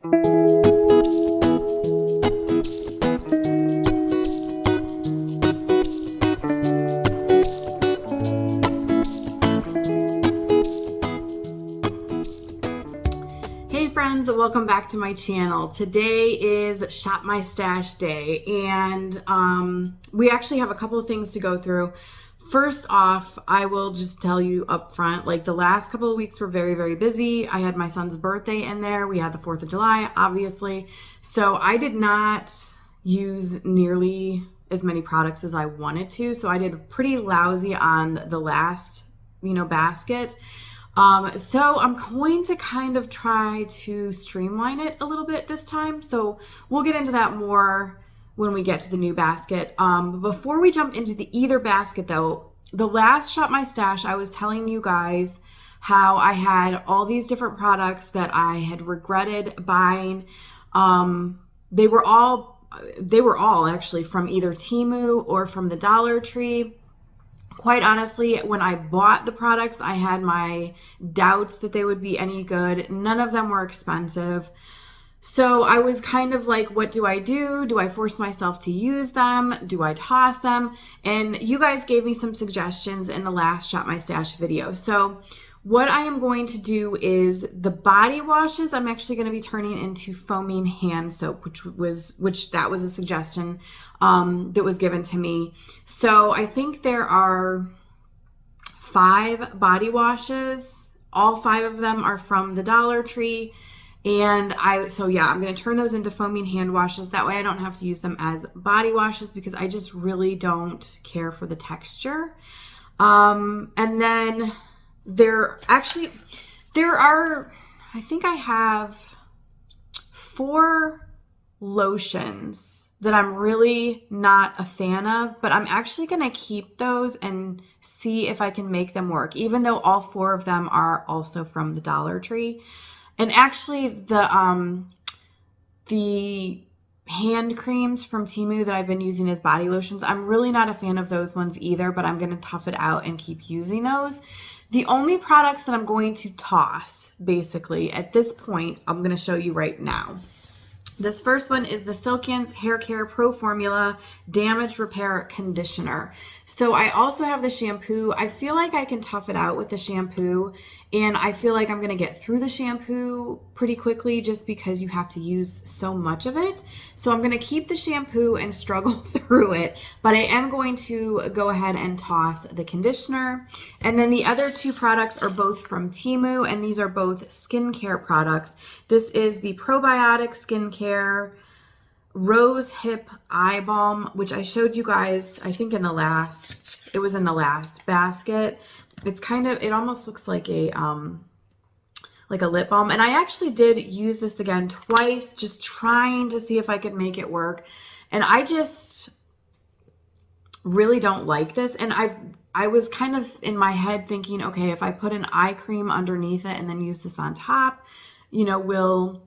Hey friends, welcome back to my channel. Today is Shop My Stash Day, and we actually have a couple of things to go through. First off, I will just tell you up front, like the last couple of weeks were very, very busy. I had my son's birthday in there. We had the 4th of July, obviously. So I did not use nearly as many products as I wanted to. So I did pretty lousy on the last, basket. So I'm going to kind of try to streamline it a little bit this time. So we'll get into that more when we get to the new basket. Before we jump into the either basket though, the last Shop My Stash, I was telling you guys how I had all these different products that I had regretted buying. They were all actually from either Temu or from the Dollar Tree. Quite honestly, when I bought the products, I had my doubts that they would be any good. None of them were expensive. So I was kind of like, what do I do? Do I force myself to use them? Do I toss them? And you guys gave me some suggestions in the last Shop My Stash video. So what I am going to do is the body washes, I'm actually going to be turning into foaming hand soap, which that was a suggestion that was given to me. So I think there are 5 body washes. All 5 of them are from the Dollar Tree. And I'm going to turn those into foaming hand washes. That way I don't have to use them as body washes because I just really don't care for the texture. And then I think I have 4 lotions that I'm really not a fan of, but I'm actually going to keep those and see if I can make them work, even though all 4 of them are also from the Dollar Tree. And actually the hand creams from Temu that I've been using as body lotions, I'm really not a fan of those ones either, but I'm going to tough it out and keep using those. The only products that I'm going to toss, basically, at this point, I'm going to show you right now. This first one is the Silkins Hair Care Pro Formula Damage Repair Conditioner. So I also have the shampoo. I feel like I can tough it out with the shampoo, and I feel like I'm going to get through the shampoo pretty quickly just because you have to use so much of it. So I'm going to keep the shampoo and struggle through it, but I am going to go ahead and toss the conditioner. And then the other 2 products are both from Temu, and these are both skincare products. This is the Probiotic Skincare Rose Hip Eye Balm, which I showed you guys, I think in the last basket. It's it almost looks like a lip balm. And I actually did use this again twice, just trying to see if I could make it work. And I just really don't like this. And I was kind of in my head thinking, okay, if I put an eye cream underneath it and then use this on top, will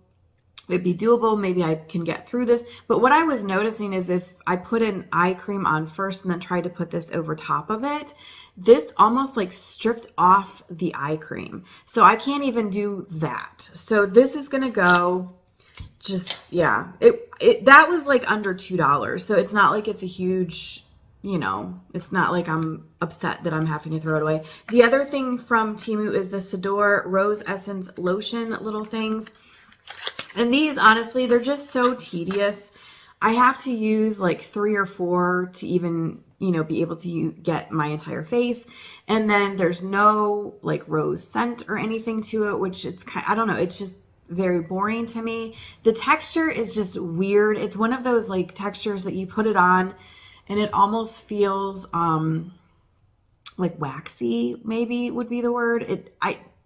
it be doable? Maybe I can get through this. But what I was noticing is if I put an eye cream on first and then tried to put this over top of it, this almost like stripped off the eye cream. So I can't even do that. So this is going to go that was like under $2. So it's not like it's a huge, it's not like I'm upset that I'm having to throw it away. The other thing from Temu is the Sador Rose Essence Lotion little things. And these, honestly, they're just so tedious. I have to use like 3 or 4 to even, be able to get my entire face. And then there's no like rose scent or anything to it, which I don't know. It's just very boring to me. The texture is just weird. It's one of those like textures that you put it on and it almost feels like waxy, maybe would be the word.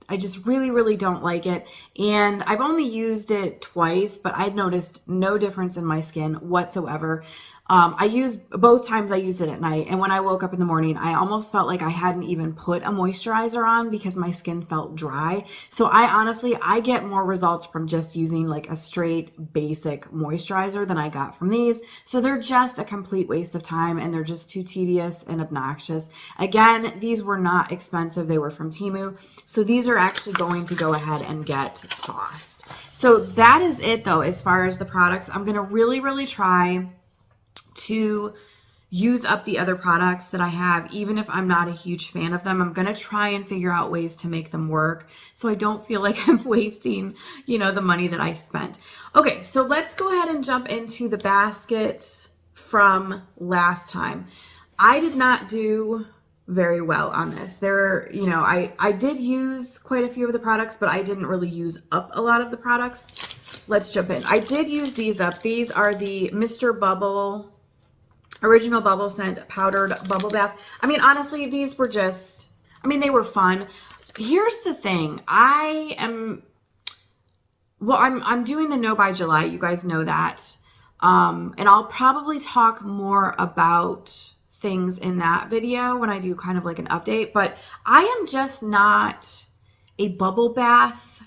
I just really, really don't like it. And I've only used it twice, but I noticed no difference in my skin whatsoever. Both times I used it at night, and when I woke up in the morning, I almost felt like I hadn't even put a moisturizer on because my skin felt dry. So I get more results from just using like a straight basic moisturizer than I got from these. So they're just a complete waste of time, and they're just too tedious and obnoxious. Again, these were not expensive. They were from Temu. So these are actually going to go ahead and get tossed. So that is it though, as far as the products. I'm going to really try to use up the other products that I have, even if I'm not a huge fan of them. I'm going to try and figure out ways to make them work so I don't feel like I'm wasting, the money that I spent. Okay, so let's go ahead and jump into the basket from last time. I did not do very well on this. I did use quite a few of the products, but I didn't really use up a lot of the products. Let's jump in. I did use these up. These are the Mr. Bubble Original Bubble Scent Powdered Bubble Bath. I mean, honestly, these were they were fun. Here's the thing. I'm doing the No by July. You guys know that. And I'll probably talk more about things in that video when I do kind of like an update, but I am just not a bubble bath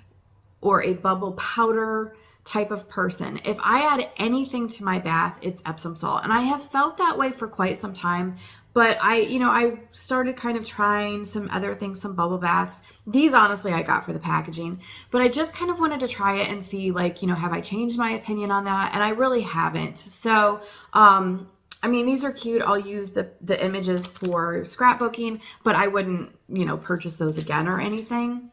or a bubble powder type of person. If I add anything to my bath, it's Epsom salt. And I have felt that way for quite some time, but I started kind of trying some other things, some bubble baths. These honestly I got for the packaging, but I just kind of wanted to try it and see have I changed my opinion on that? And I really haven't. So, these are cute. I'll use the images for scrapbooking, but I wouldn't, purchase those again or anything.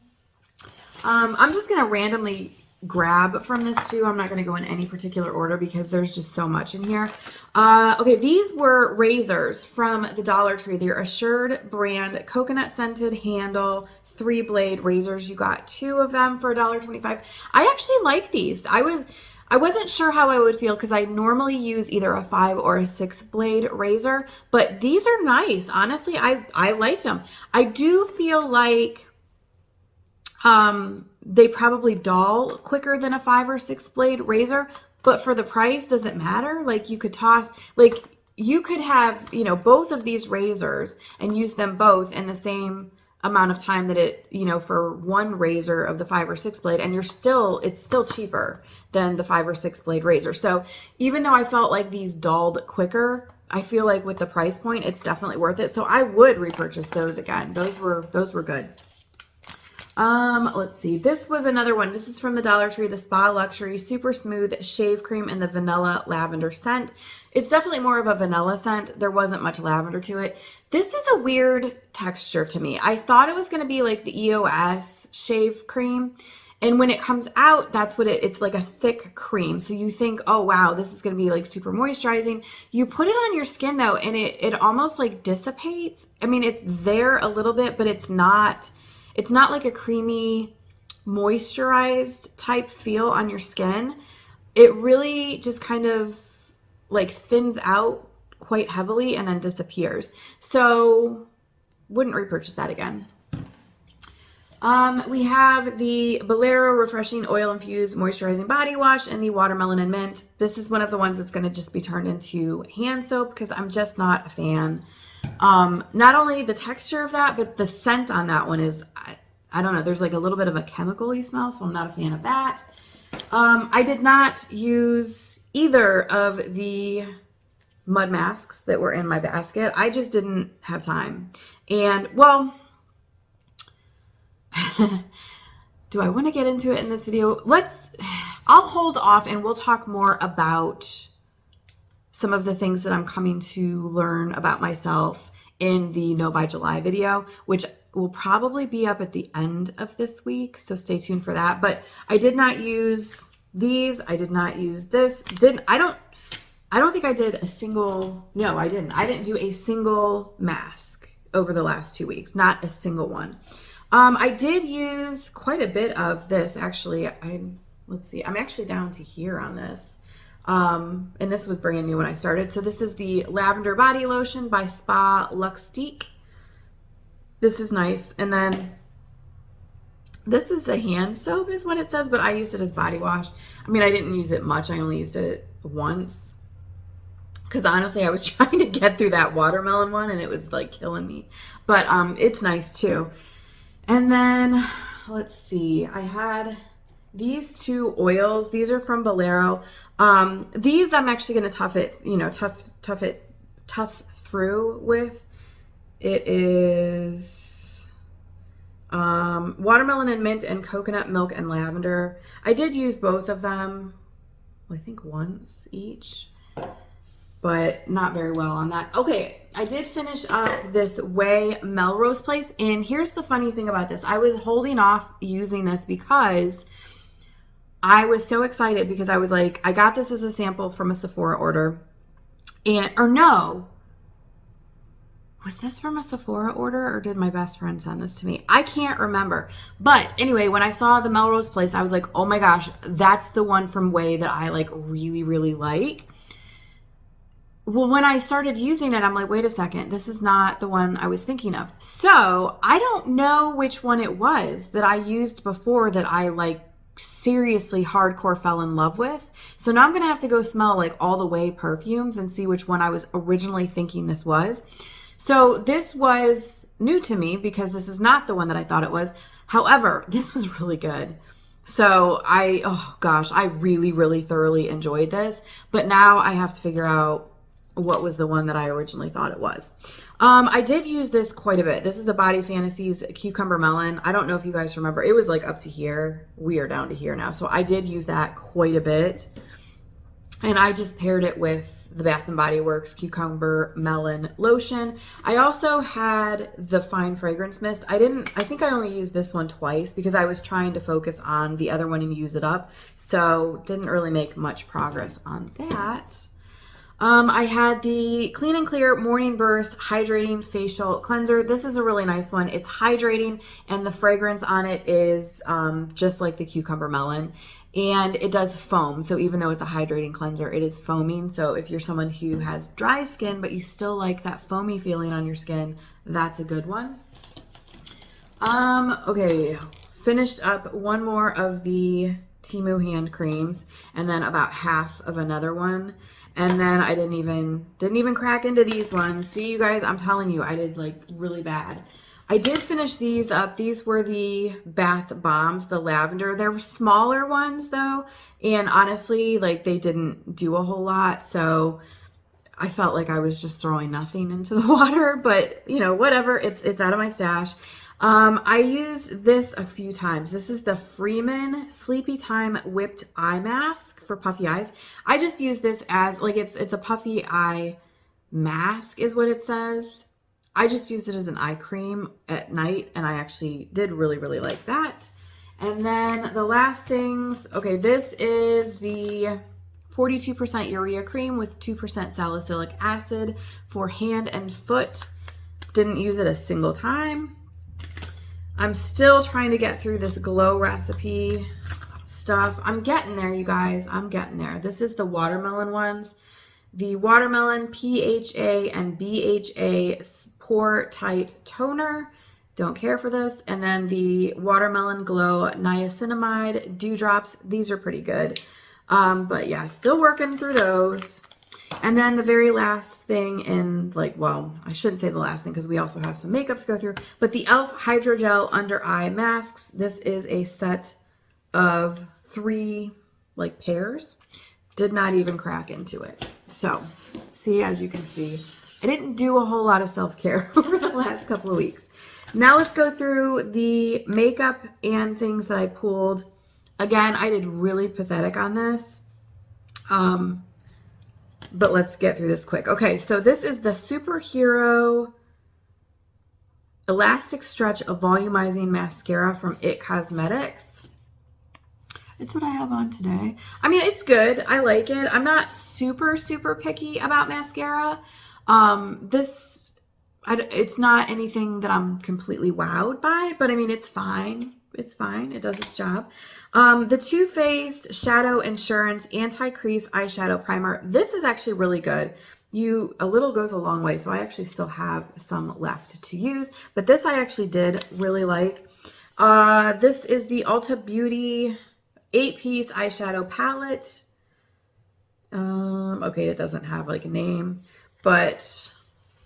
I'm just going to randomly grab from this too. I'm not going to go in any particular order because there's just so much in here. Okay, these were razors from the Dollar Tree. They're Assured brand coconut scented handle 3-blade razors. You got 2 of them for $1.25. I actually like these. I wasn't sure how I would feel because I normally use either a 5 or a 6-blade razor, but these are nice. Honestly, I liked them. I do feel like they probably dull quicker than a 5 or 6-blade razor, but for the price, does it matter? You could you could have, both of these razors and use them both in the same amount of time that it, for one razor of the 5 or 6 blade, and it's still cheaper than the 5 or 6 blade razor. So even though I felt like these dulled quicker, I feel like with the price point, it's definitely worth it. So I would repurchase those again. Those were good. Let's see. This was another one. This is from the Dollar Tree, the Spa Luxury Super Smooth Shave Cream in the Vanilla Lavender scent. It's definitely more of a vanilla scent. There wasn't much lavender to it. This is a weird texture to me. I thought it was going to be like the EOS shave cream. And when it comes out, that's what it's like, a thick cream. So you think, oh, wow, this is going to be like super moisturizing. You put it on your skin though, and it almost like dissipates. I mean, it's there a little bit, but it's not like a creamy, moisturized type feel on your skin. It really just kind of like thins out quite heavily and then disappears. So wouldn't repurchase that again. We have the Bolero Refreshing Oil Infused Moisturizing Body Wash and the Watermelon and Mint. This is one of the ones that's going to just be turned into hand soap because I'm just not a fan. Not only the texture of that, but the scent on that one is, I don't know, there's like a little bit of a chemical-y smell, so I'm not a fan of that. I did not use either of the mud masks that were in my basket. I just didn't have time. And, well, do I want to get into it in this video? I'll hold off and we'll talk more about some of the things that I'm coming to learn about myself in the No by July video, which will probably be up at the end of this week. So stay tuned for that. But I did not use these. I did not use this. I don't think I did a single, no, I didn't. I didn't do a single mask over the last 2 weeks. Not a single one. I did use quite a bit of this actually. Let's see. I'm actually down to here on this. And this was brand new when I started. So this is the Lavender Body Lotion by Spa Luxtique. This is nice. And then this is the hand soap is what it says, but I used it as body wash. I mean, I didn't use it much. I only used it once. Because honestly, I was trying to get through that watermelon one and it was like killing me. But it's nice too. And then, let's see. I had these 2 oils. These are from Bolero. These I'm actually going to tough through with. It is Watermelon and mint and coconut milk and lavender. I did use both of them, I think once each, but not very well on that. Okay, I did finish up this Way Melrose Place, and here's the funny thing about this. I was holding off using this because I was so excited because I was like, I got this as a sample from a Sephora order. Or no, was this from a Sephora order or did my best friend send this to me? I can't remember. But anyway, when I saw the Melrose Place, I was like, oh my gosh, that's the one from Way that I like really, really like. Well, when I started using it, I'm like, wait a second, this is not the one I was thinking of. So I don't know which one it was that I used before that I like seriously hardcore fell in love with. So now I'm going to have to go smell like all the Way perfumes and see which one I was originally thinking this was. So this was new to me because this is not the one that I thought it was. However, this was really good. So oh gosh, I really, really thoroughly enjoyed this. But now I have to figure out what was the one that I originally thought it was. I did use this quite a bit. This is the Body Fantasies Cucumber Melon. I don't know if you guys remember. It was like up to here. We are down to here now. So I did use that quite a bit. And I just paired it with the Bath & Body Works Cucumber Melon Lotion. I also had the Fine Fragrance Mist. I think I only used this one twice because I was trying to focus on the other one and use it up. So didn't really make much progress on that. I had the Clean and Clear Morning Burst Hydrating Facial Cleanser. This is a really nice one. It's hydrating and the fragrance on it is just like the Cucumber Melon. And it does foam. So even though it's a hydrating cleanser, it is foaming. So if you're someone who has dry skin, but you still like that foamy feeling on your skin, that's a good one. Okay, finished up one more of the Temu hand creams and then about half of another one. And then I didn't even crack into these ones. See, you guys, I'm telling you, I did like really bad. I did finish these up. These were the bath bombs, the lavender. They were smaller ones though. And honestly, like they didn't do a whole lot. So I felt like I was just throwing nothing into the water, but you know, whatever, it's out of my stash. I used this a few times. This is the Freeman Sleepy Time Whipped Eye Mask for puffy eyes. I just use this as like, it's a puffy eye mask is what it says. I just used it as an eye cream at night and I actually did really, really like that. And then the last things, okay, this is the 42% urea cream with 2% salicylic acid for hand and foot. Didn't use it a single time. I'm still trying to get through this Glow recipe stuff. I'm getting there, you guys. I'm getting there. This is the watermelon ones. The watermelon PHA and BHA Pore Tight Toner. Don't care for this. And then the Watermelon Glow Niacinamide Dewdrops. These are pretty good. But yeah, still working through those. And then the very last thing in like, well, I shouldn't say the last thing because we also have some makeup to go through, but the e.l.f. Hydrogel Under Eye Masks. This is a set of 3 like pairs. Did not even crack into it. So see, as you can see, I didn't do a whole lot of self-care over the last couple of weeks. Now let's go through the makeup and things that I pulled. Again, I did really pathetic on this. But let's get through this quick. Okay, so this is the Superhero Elastic Stretch Volumizing Mascara from IT Cosmetics. It's what I have on today. I mean, it's good. I like it. I'm not super, super picky about mascara. It's not anything that I'm completely wowed by, but I mean, it's fine. It's fine. It does its job. The Too Faced Shadow Insurance Anti-Crease Eyeshadow Primer. This is actually really good. A little goes a long way, so I actually still have some left to use. But this I actually did really like. This is the Ulta Beauty 8-piece eyeshadow palette. Okay, it doesn't have like a name, but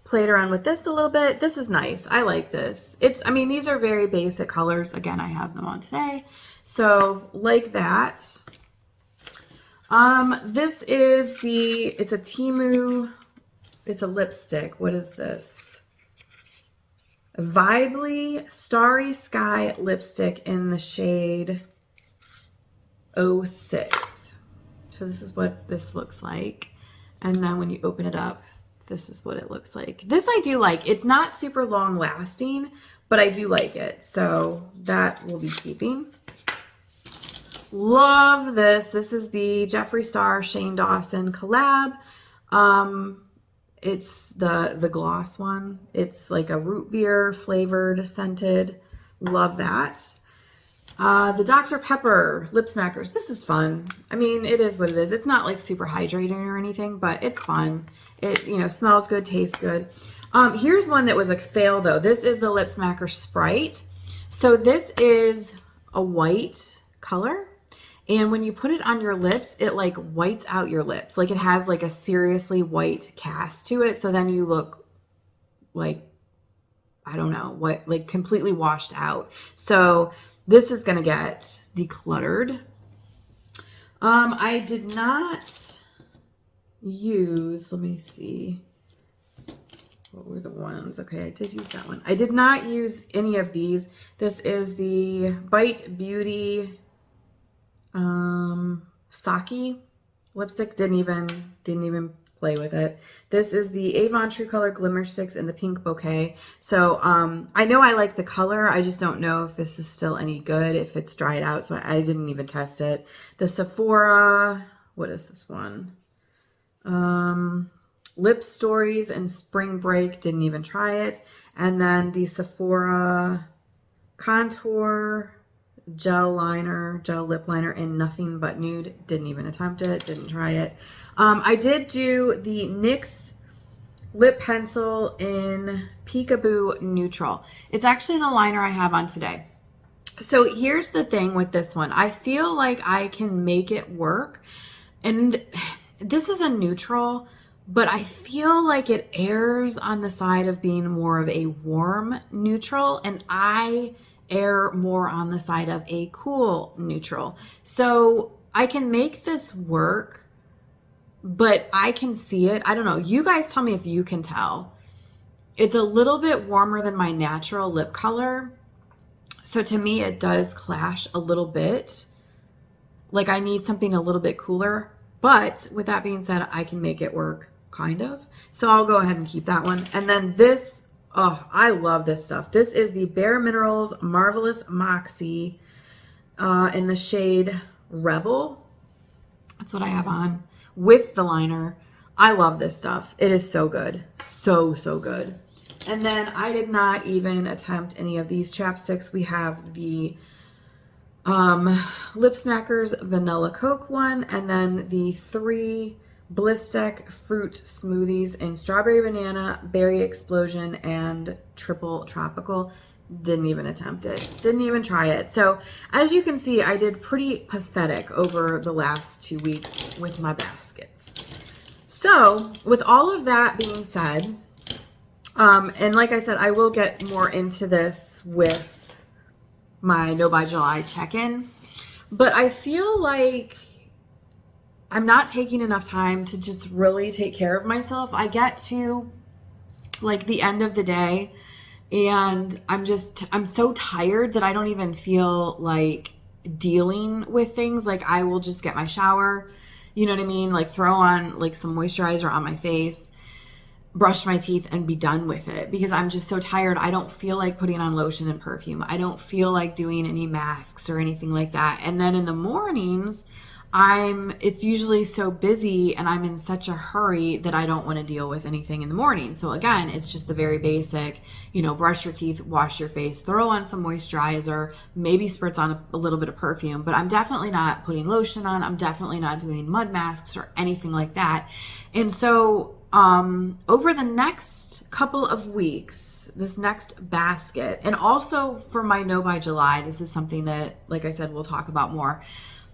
played around with this a little bit. This is nice. I like this. I mean, these are very basic colors. Again, I have them on today. So like that. This is it's a Temu, it's a lipstick. What is this? Vibely Starry Sky lipstick in the shade 06. So this is what this looks like. And then when you open it up, this is what it looks like. This I do like. It's not super long lasting, but I do like it. So that will be keeping. Love this. This is the Jeffree Star Shane Dawson collab. It's the gloss one. It's like a root beer flavored scented. Love that. The Dr. Pepper Lip Smackers. This is fun. I mean, it is what it is. It's not like super hydrating or anything, but it's fun. It, you know, smells good, tastes good. Here's one that was a fail though. This is the Lip Smacker Sprite. So this is a white color. And when you put it on your lips, it like whites out your lips. Like it has like a seriously white cast to it. So then you look like, I don't know, what, like completely washed out. So this is going to get decluttered. I did not use, let me see. What were the ones? Okay, I did use that one. I did not use any of these. This is the Bite Beauty Saki lipstick. Didn't even play with it. This is the Avon True Color Glimmer Sticks in the pink bouquet. So I know I like the color. I just don't know if this is still any good, if it's dried out. So I didn't even test it. The Sephora, what is this one? Lip Stories and Spring Break, didn't even try it. And then the Sephora Contour gel lip liner in Nothing But Nude. Didn't even attempt it, didn't try it. I did do the NYX lip pencil in Peekaboo Neutral. It's actually the liner I have on today. So here's the thing with this one. I feel like I can make it work. And this is a neutral, but I feel like it errs on the side of being more of a warm neutral, and I err more on the side of a cool neutral. So I can make this work, but I can see it. I don't know. You guys tell me if you can tell. It's a little bit warmer than my natural lip color. So to me, it does clash a little bit. Like I need something a little bit cooler. But with that being said, I can make it work, kind of. So I'll go ahead and keep that one. And then this, oh, I love this stuff. This is the Bare Minerals Marvelous Moxie in the shade Rebel. That's what I have on with the liner. I love this stuff. It is so good. So, so good. And then I did not even attempt any of these chapsticks. We have the Lip Smackers Vanilla Coke one, and then the 3 Blistek fruit smoothies in Strawberry Banana, Berry Explosion, and Triple Tropical. Didn't even attempt it. Didn't even try it. So as you can see, I did pretty pathetic over the last 2 weeks with my baskets. So with all of that being said, and like I said, I will get more into this with my No by July check-in, but I feel like I'm not taking enough time to just really take care of myself. I get to like the end of the day and I'm so tired that I don't even feel like dealing with things. Like I will just get my shower, you know what I mean? Like throw on like some moisturizer on my face, brush my teeth, and be done with it because I'm just so tired. I don't feel like putting on lotion and perfume. I don't feel like doing any masks or anything like that. And then in the mornings, it's usually so busy and I'm in such a hurry that I don't want to deal with anything in the morning. So again, it's just the very basic, you know, brush your teeth, wash your face, throw on some moisturizer, maybe spritz on a little bit of perfume, but I'm definitely not putting lotion on. I'm definitely not doing mud masks or anything like that. And so over the next couple of weeks, this next basket, and also for my No by July, this is something that, like I said, we'll talk about more.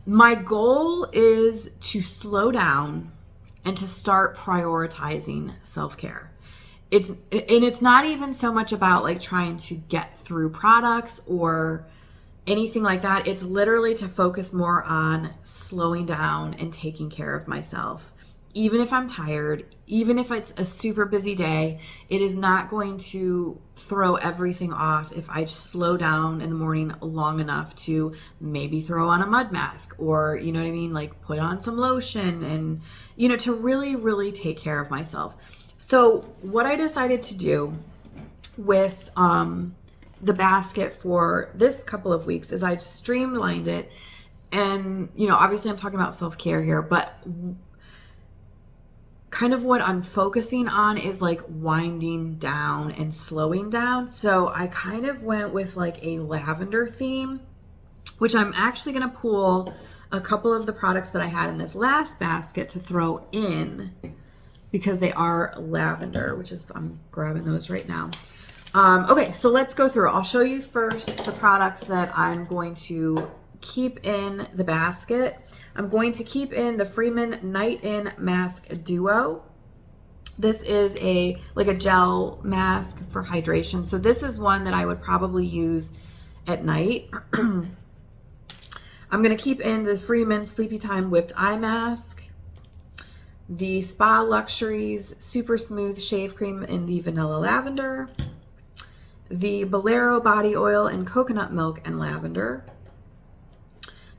My goal is to slow down and to start prioritizing self-care. It's not even so much about like trying to get through products or anything like that. It's literally to focus more on slowing down and taking care of myself. even if I'm tired, even if it's a super busy day, it is not going to throw everything off if I slow down in the morning long enough to maybe throw on a mud mask, or, you know what I mean? Like put on some lotion and, you know, to really, really take care of myself. So what I decided to do with the basket for this couple of weeks is I streamlined it. And, you know, obviously I'm talking about self-care here, but kind of what I'm focusing on is like winding down and slowing down. So I kind of went with like a lavender theme, which I'm actually going to pull a couple of the products that I had in this last basket to throw in because they are lavender, which is, I'm grabbing those right now. Okay, so let's go through. I'll show you first the products that I'm going to keep in the basket. I'm going to keep in the Freeman Night In Mask Duo. This is like a gel mask for hydration. So this is one that I would probably use at night. I'm going to keep in the Freeman Sleepy Time Whipped Eye Mask, the Spa Luxuries Super Smooth Shave Cream in the Vanilla Lavender, the Bolero Body Oil in Coconut Milk and Lavender,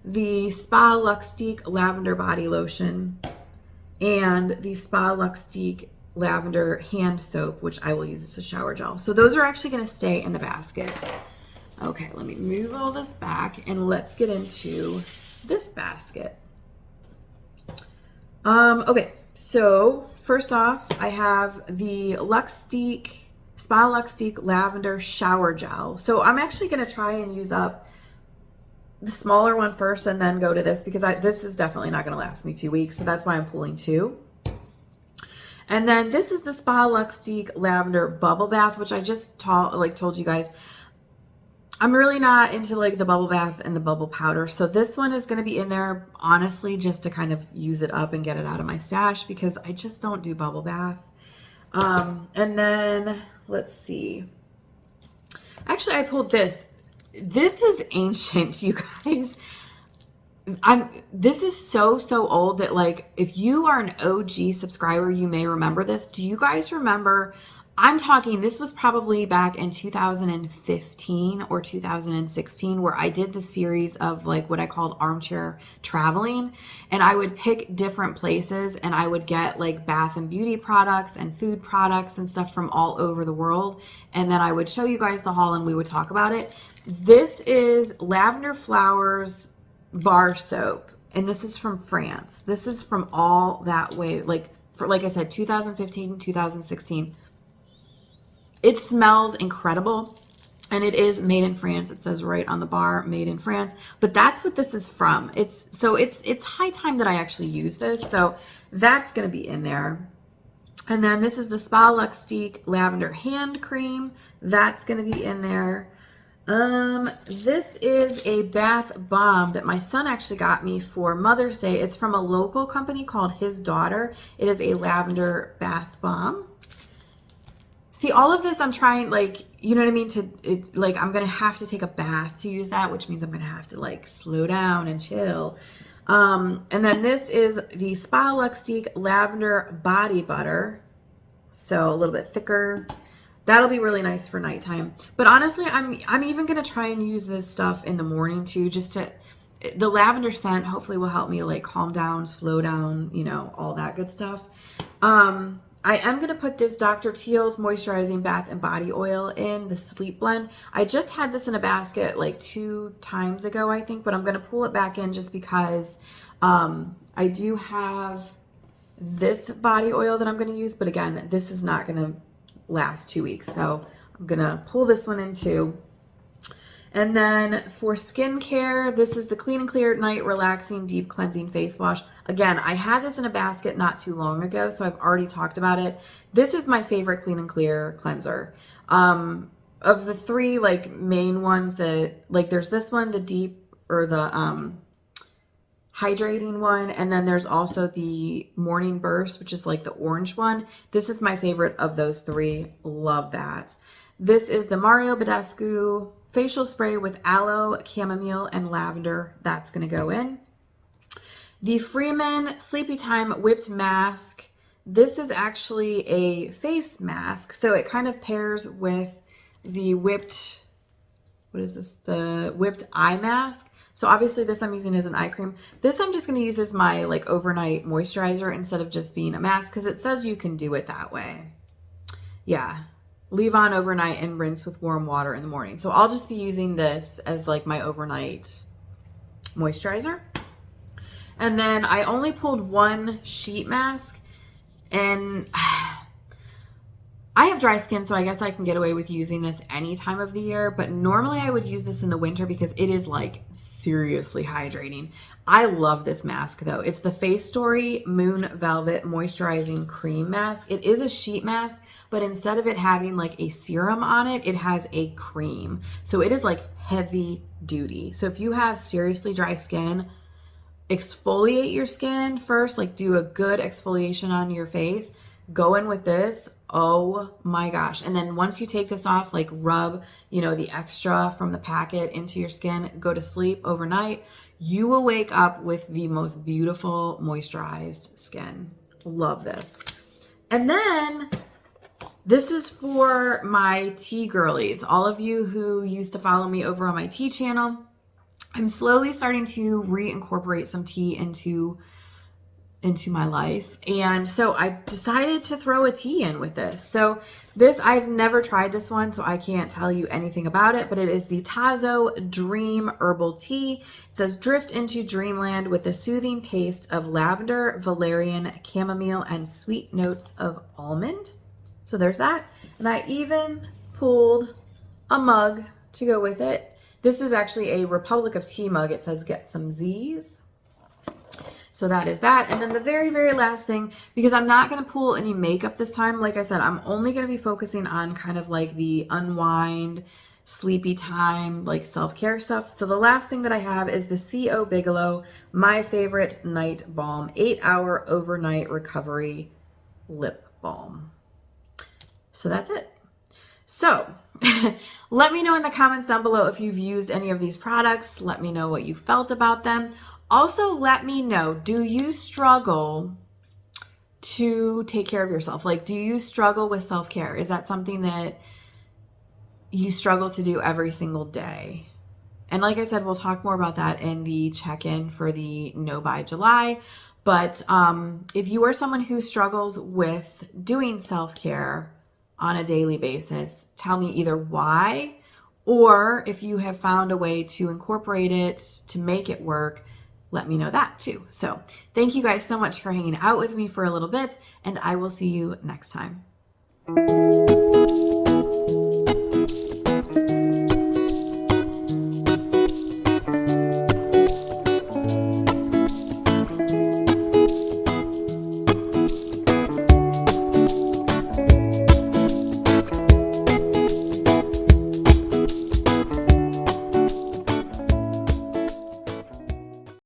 the Spa Luxtique Lavender Body Lotion, and the Spa Luxtique Lavender Hand Soap, which I will use as a shower gel. So those are actually going to stay in the basket. Okay, let me move all this back and let's get into this basket. Okay, so first off, I have the Spa Luxtique Lavender Shower Gel. So I'm actually going to try and use up the smaller one first and then go to this because this is definitely not going to last me 2 weeks. So that's why I'm pulling 2. And then this is the Spa Luxtique Lavender Bubble Bath, which I just told you guys. I'm really not into like the bubble bath and the bubble powder. So this one is going to be in there, honestly, just to kind of use it up and get it out of my stash because I just don't do bubble bath. And then let's see. Actually, I pulled this. This is ancient, you guys. This is so old that like if you are an OG subscriber, you may remember this. Do you guys remember? I'm talking, this was probably back in 2015 or 2016 where I did the series of like what I called armchair traveling, and I would pick different places and I would get like bath and beauty products and food products and stuff from all over the world, and then I would show you guys the haul and we would talk about it. This is Lavender Flowers bar soap, and this is from France. This is from all that way, like I said, 2015, 2016. It smells incredible, and it is made in France. It says right on the bar, made in France. But that's what this is from. It's high time that I actually use this. So that's going to be in there. And then this is the Spa Luxtique Lavender Hand Cream. That's going to be in there. This is a bath bomb that my son actually got me for Mother's Day. It's from a local company called His Daughter. It is a lavender bath bomb. See, all of this I'm trying, like, you know what I mean? I'm going to have to take a bath to use that, which means I'm going to have to, like, slow down and chill. And then this is the Spa Luxtique Lavender Body Butter. So a little bit thicker. That'll be really nice for nighttime. But honestly, I'm even going to try and use this stuff in the morning, too, the lavender scent hopefully will help me, like, calm down, slow down, you know, all that good stuff. I am going to put this Dr. Teal's Moisturizing Bath and Body Oil in the Sleep Blend. I just had this in a basket like 2 times ago, I think, but I'm going to pull it back in just because I do have this body oil that I'm going to use. But again, this is not going to last 2 weeks. So I'm going to pull this one in too. And then for skincare, this is the Clean and Clear Night Relaxing Deep Cleansing Face Wash. Again, I had this in a basket not too long ago, so I've already talked about it. This is my favorite Clean and Clear cleanser. Of the 3 like main ones that, like, there's this one, the deep or the hydrating one, and then there's also the Morning Burst, which is like the orange one. This is my favorite of those 3. Love that. This is the Mario Badescu Facial Spray with Aloe, Chamomile, and Lavender. That's going to go in. The Freeman Sleepy Time Whipped Mask. This is actually a face mask, so it kind of pairs with the whipped, what is this? The whipped eye mask. So obviously this I'm using as an eye cream. This I'm just going to use as my like overnight moisturizer instead of just being a mask, because it says you can do it that way. Yeah. Leave on overnight and rinse with warm water in the morning. So I'll just be using this as like my overnight moisturizer. And then I only pulled one sheet mask, and I have dry skin, so I guess I can get away with using this any time of the year, but normally I would use this in the winter because it is like seriously hydrating. I love this mask though. It's the Face Story Moon Velvet Moisturizing Cream Mask. It is a sheet mask, but instead of it having like a serum on it, it has a cream. So it is like heavy duty. So if you have seriously dry skin, exfoliate your skin first, like do a good exfoliation on your face. Go in with this. Oh my gosh. And then once you take this off, like rub, the extra from the packet into your skin, go to sleep overnight. You will wake up with the most beautiful moisturized skin. Love this. And then this is for my tea girlies. All of you who used to follow me over on my tea channel. I'm slowly starting to reincorporate some tea into my life. And so I decided to throw a tea in with this. So this, I've never tried this one, so I can't tell you anything about it, but it is the Tazo Dream Herbal Tea. It says drift into dreamland with the soothing taste of lavender, valerian, chamomile, and sweet notes of almond. So there's that. And I even pulled a mug to go with it. This is actually a Republic of Tea mug. It says get some Z's. So that is that. And then the very, very last thing, because I'm not going to pull any makeup this time. Like I said, I'm only going to be focusing on kind of like the unwind, sleepy time, like self-care stuff. So the last thing that I have is the C.O. Bigelow, My Favorite Night Balm, 8-hour overnight recovery lip balm. So that's it. So let me know in the comments down below if you've used any of these products. Let me know what you felt about them. Also, let me know, do you struggle to take care of yourself? Like, do you struggle with self-care? Is that something that you struggle to do every single day? And like I said, we'll talk more about that in the check-in for the No by July. But if you are someone who struggles with doing self-care on a daily basis, tell me either why, or if you have found a way to incorporate it, to make it work, let me know that too. So thank you guys so much for hanging out with me for a little bit, and I will see you next time.